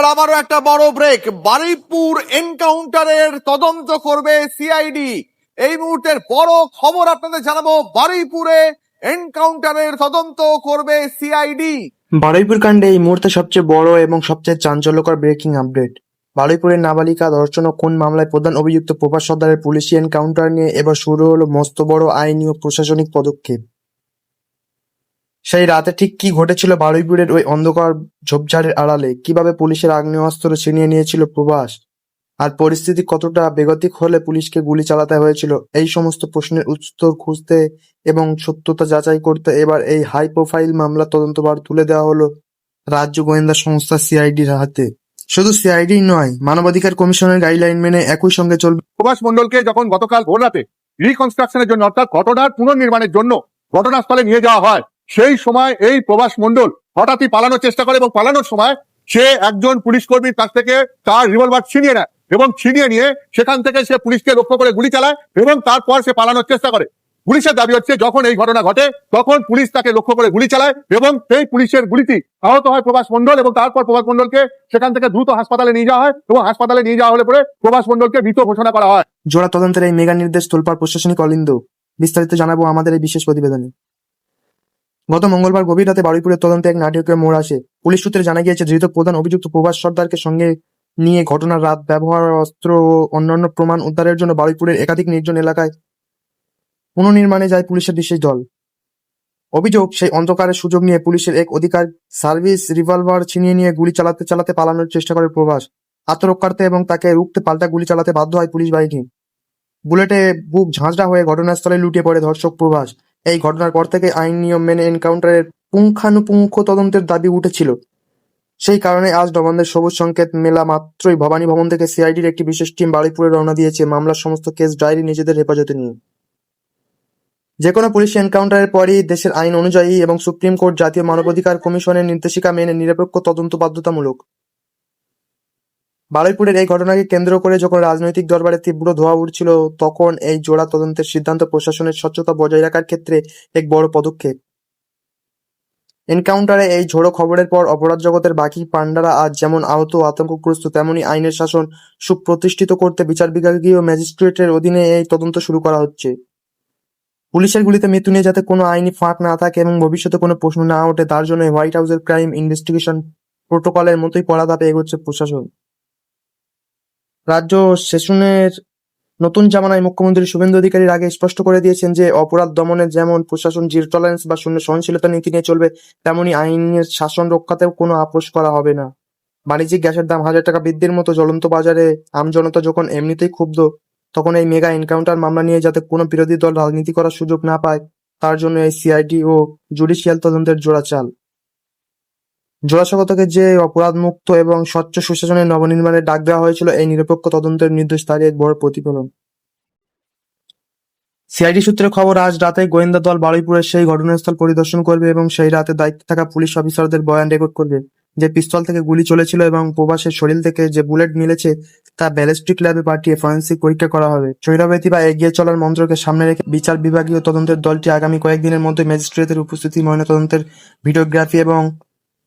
আর আবারও একটা বড় ব্রেক। বারুইপুর এনকাউন্টারের তদন্ত করবে সিআইডি। এই মুহূর্তের বড় খবর আপনাদের জানাবো, বারুইপুরে এনকাউন্টারের তদন্ত করবে সিআইডি। বারুইপুর কাণ্ডে এই মুহূর্তে সবচেয়ে বড় এবং সবচেয়ে চাঞ্চল্যকর ব্রেকিং আপডেট। বারুইপুরের নাবালিকা ধর্ষণ ও খুন মামলায় প্রধান অভিযুক্ত প্রভাস সর্দারের পুলিশি এনকাউন্টার নিয়ে এবার শুরু হলো মস্ত বড় আইনি ও প্রশাসনিক পদক্ষেপ। সেই রাতে ঠিক কি ঘটেছিল বারুইপুরের ওই অন্ধকার ঝোপঝাড়ের আড়ালে, কিভাবে পুলিশের আগ্নেয়াস্ত্র ছিনিয়ে নিয়েছিল প্রভাস, আর পরিস্থিতি কতটা বেগতিক হলে পুলিশকে গুলি চালাতে হয়েছিল, এই সমস্ত প্রশ্নের উত্তর খুঁজতে এবং সত্যতা যাচাই করতে এবার এই হাই প্রোফাইল মামলা তদন্তভার তুলে দেওয়া হলো রাজ্য গোয়েন্দা সংস্থা সিআইডির হাতে। শুধু সিআইডি নয়, মানবাধিকার কমিশনের গাইডলাইন মেনে একই সঙ্গে চলবে। প্রভাস মণ্ডলকে যখন গতকাল ভোর রাতে রিকনস্ট্রাকশনের জন্য অর্থাৎ ঘটনার পুনর্নির্মাণের জন্য ঘটনাস্থলে নিয়ে যাওয়া হয়, সেই সময় এই প্রভাস মণ্ডল হঠাৎই পালানোর চেষ্টা করে এবং পালানোর সময় সে একজন পুলিশ কর্মীর কাছ থেকে তার রিভলভার ছিনিয়ে নেয় এবং ছিনিয়ে নিয়ে সেখান থেকে সে পুলিশকে লক্ষ্য করে গুলি চালায় এবং তারপর সে পালানোর চেষ্টা করে। পুলিশের দাবি হচ্ছে যখন এই ঘটনা ঘটে তখন পুলিশ তাকে লক্ষ্য করে গুলি চালায় এবং সেই পুলিশের গুলিতে আহত হয় প্রভাস মণ্ডল এবং তারপর প্রভাস মণ্ডলকে সেখান থেকে দ্রুত হাসপাতালে নিয়ে যাওয়া হয় এবং হাসপাতালে নিয়ে যাওয়া হলে পরে প্রভাস মণ্ডলকে মৃত ঘোষণা করা হয়। জোড়া তদন্তের এই মেগা নির্দেশ তোলপাড় প্রশাসনিক অলিন্দ। বিস্তারিত জানাবো আমাদের এই বিশেষ প্রতিবেদনে। গত মঙ্গলবার গভীর রাতে বারুইপুরের তদন্তে এক নাটকীয় মোড় আসে। পুলিশ সূত্রে জানা গিয়েছে, ধৃত প্রধান অভিযুক্ত প্রভাস সর্দারকে সঙ্গে নিয়ে ঘটনার রাত ব্যবহার অস্ত্র ও অন্যান্য প্রমাণ উদ্ধারের জন্য বারুইপুরের একাধিক নির্জন এলাকায় পুনর্নির্মাণে যায় পুলিশের বিশেষ দল। অভিযোগ, সেই অন্ধকারের সুযোগ নিয়ে পুলিশের এক অধিকার সার্ভিস রিভলভার ছিনিয়ে নিয়ে গুলি চালাতে চালাতে পালানোর চেষ্টা করে প্রভাস। আত্মরক্ষার্থে এবং তাকে রুখতে পাল্টা গুলি চালাতে বাধ্য হয় পুলিশ বাহিনী। বুলেটে বুক ঝাঁঝরা হয়ে ঘটনাস্থলে লুটিয়ে পড়ে ধর্ষক প্রভাস। এই ঘটনার পর থেকে আইন নিয়ম মেনে এনকাউন্টারের পুঙ্খানুপুঙ্খ তদন্তের দাবি উঠেছিল। সেই কারণে আজ নবান্নের সবুজ সংকেত মেলা মাত্রই ভবানী ভবন থেকে সিআইডির একটি বিশেষ টিম বারুইপুরে রওনা দিয়েছে মামলার সমস্ত কেস ডায়েরি নিজেদের হেফাজতে নিয়ে। যে কোনো পুলিশ এনকাউন্টারের পরই দেশের আইন অনুযায়ী এবং সুপ্রিম কোর্ট জাতীয় মানবাধিকার কমিশনের নির্দেশিকা মেনে নিরপেক্ষ তদন্ত বাধ্যতামূলক। বারুইপুরের এই ঘটনাকে কেন্দ্র করে যখন রাজনৈতিক দরবারে তীব্র ধোঁয়া উঠছিল, তখন এই জোড়া তদন্তের সিদ্ধান্ত প্রশাসনের স্বচ্ছতা বজায় রাখার ক্ষেত্রে এক বড় পদক্ষেপ। এনকাউন্টারে এই ঝোড়ো খবরের পর অপরাধ জগতের বাকি পান্ডারা আজ যেমন আহত আতঙ্কগ্রস্ত, তেমনি আইনের শাসন সুপ্রতিষ্ঠিত করতে বিচার বিভাগীয় ম্যাজিস্ট্রেটের অধীনে এই তদন্ত শুরু করা হচ্ছে। পুলিশের গুলিতে মৃত্যু নিয়ে যাতে কোনো আইনি ফাঁক না থাকে এবং ভবিষ্যতে কোনো প্রশ্ন না ওঠে, তার জন্য হোয়াইট হাউসের ক্রাইম ইনভেস্টিগেশন প্রোটোকলের মতোই কড়া ধাপে এগোচ্ছে প্রশাসন। রাজ্য সেশনের নতুন জামানায় মুখ্যমন্ত্রী শুভেন্দু অধিকারীর আগে স্পষ্ট করে দিয়েছেন যে অপরাধ দমনে যেমন প্রশাসন জিরো টলারেন্স বা শূন্য সহনশীলতা নীতি নিয়ে চলবে, তেমনি আইনের শাসন রক্ষাতেও কোনো আপোষ করা হবে না। বাণিজ্যিক গ্যাসের দাম 1000 টাকা বৃদ্ধির মতো জ্বলন্ত বাজারে আমজনতা যখন এমনিতেই ক্ষুব্ধ, তখন এই মেগা এনকাউন্টার মামলা নিয়ে যাতে কোনো বিরোধী দল রাজনীতি করার সুযোগ না পায়, তার জন্য এই সিআইডি ও জুডিশিয়াল তদন্তের জোড়া চাল। জোড়াসাঁকো থেকে যে অপরাধমুক্ত এবং স্বচ্ছ সুশাসনের নবনির্মাণের ডাক দেওয়া হয়েছিল, এই নিরপেক্ষ তদন্তের নির্দেশ তারই এক বড় প্রতিফলন। সিআইডি সূত্রে খবর, আজ রাতে গোয়েন্দা দল বারুইপুরের সেই ঘটনাস্থল পরিদর্শন করবে এবং সেই রাতে দায়িত্বে থাকা পুলিশ অফিসারদের বয়ান রেকর্ড করবে। যে পিস্তল থেকে গুলি চলেছিল এবং প্রভাসের শরীর থেকে যে বুলেট মিলেছে, তা ব্যালিস্টিক ল্যাবে পাঠিয়ে ফরেন্সিক পরীক্ষা করা হবে। চৈরাবতী বা এগিয়ে চলার মন্ত্রকে সামনে রেখে বিচার বিভাগীয় তদন্তের দলটি আগামী কয়েকদিনের মধ্যে ম্যাজিস্ট্রেটের উপস্থিতি, ময়নাতদন্তের ভিডিওগ্রাফি এবং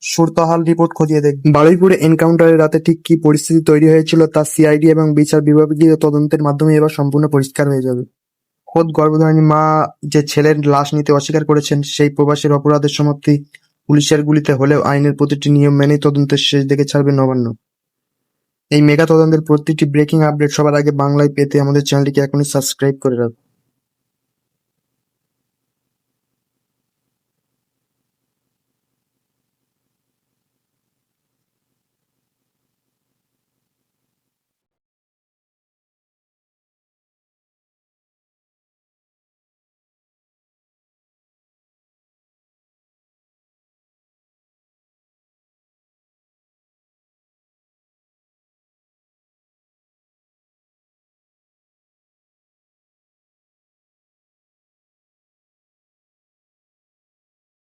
সুরতহাল রিপোর্ট খতিয়ে দেখবে। বারুইপুরে এনকাউন্টারের রাতে ঠিক কি পরিস্থিতি তৈরি হয়েছিল, তা সিআইডি এবং বিচার বিভাগীয় তদন্তের মাধ্যমে এবার সম্পূর্ণ পরিষ্কার হয়ে যাবে। খোদ গর্ভধারিণী মা যে ছেলের লাশ নিতে অস্বীকার করেছেন, সেই প্রবাসের অপরাধের সমাপ্তি পুলিশের গুলিতে হলেও আইনের প্রতিটি নিয়ম মেনেই তদন্তের শেষ দেখে ছাড়বে নবান্ন। এই মেগা তদন্তের প্রতিটি ব্রেকিং আপডেট সবার আগে বাংলায় পেতে আমাদের চ্যানেলটিকে এখনই সাবস্ক্রাইব করে রাখুন।